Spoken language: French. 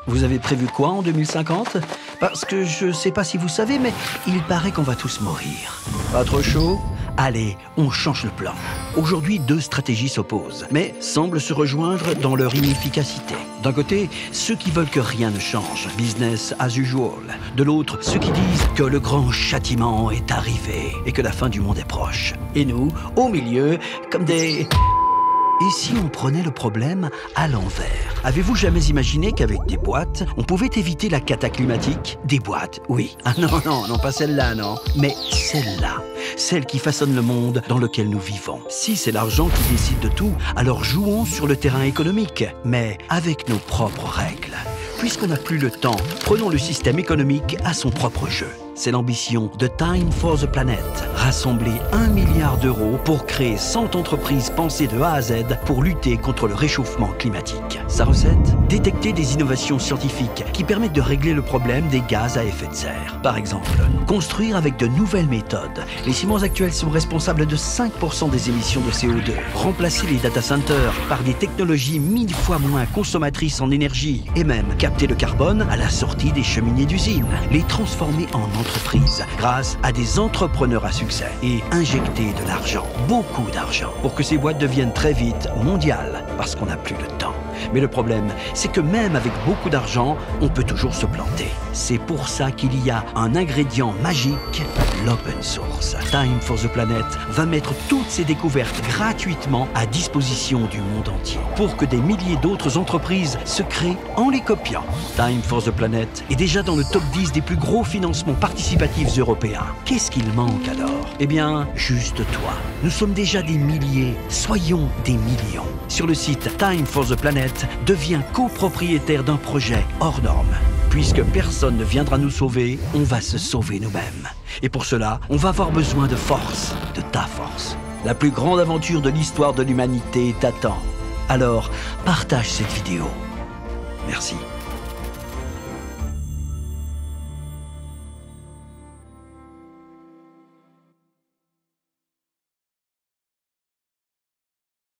Vous avez prévu quoi en 2050? Parce que je sais pas si vous savez, mais il paraît qu'on va tous mourir. Pas trop chaud? Allez, on change le plan. Aujourd'hui, deux stratégies s'opposent, mais semblent se rejoindre dans leur inefficacité. D'un côté, ceux qui veulent que rien ne change, business as usual. De l'autre, ceux qui disent que le grand châtiment est arrivé et que la fin du monde est proche. Et nous, au milieu, comme des... Et si on prenait le problème à l'envers? Avez-vous jamais imaginé qu'avec des boîtes, on pouvait éviter la cata climatique? Des boîtes, oui. Ah non, pas celle-là, non. Mais celle-là, celle qui façonne le monde dans lequel nous vivons. Si c'est l'argent qui décide de tout, alors jouons sur le terrain économique, mais avec nos propres règles. Puisqu'on n'a plus le temps, prenons le système économique à son propre jeu. C'est l'ambition de Time for the Planet. Rassembler 1 milliard d'euros pour créer 100 entreprises pensées de A à Z pour lutter contre le réchauffement climatique. Sa recette? Détecter des innovations scientifiques qui permettent de régler le problème des gaz à effet de serre. Par exemple, construire avec de nouvelles méthodes. Les ciments actuels sont responsables de 5% des émissions de CO2. Remplacer les data centers par des technologies 1000 fois moins consommatrices en énergie. Et même capter le carbone à la sortie des cheminées d'usines. Les transformer en entreprise grâce à des entrepreneurs à succès et injecter de l'argent, beaucoup d'argent, pour que ces boîtes deviennent très vite mondiales parce qu'on n'a plus le temps. Mais le problème, c'est que même avec beaucoup d'argent, on peut toujours se planter. C'est pour ça qu'il y a un ingrédient magique, l'open source. Time for the Planet va mettre toutes ces découvertes gratuitement à disposition du monde entier pour que des milliers d'autres entreprises se créent en les copiant. Time for the Planet est déjà dans le top 10 des plus gros financements participatifs européens. Qu'est-ce qu'il manque alors? Eh bien, juste toi. Nous sommes déjà des milliers, soyons des millions. Sur le site Time for the Planet, deviens copropriétaire d'un projet hors norme. Puisque personne ne viendra nous sauver, on va se sauver nous-mêmes. Et pour cela, on va avoir besoin de force, de ta force. La plus grande aventure de l'histoire de l'humanité t'attend. Alors, partage cette vidéo. Merci.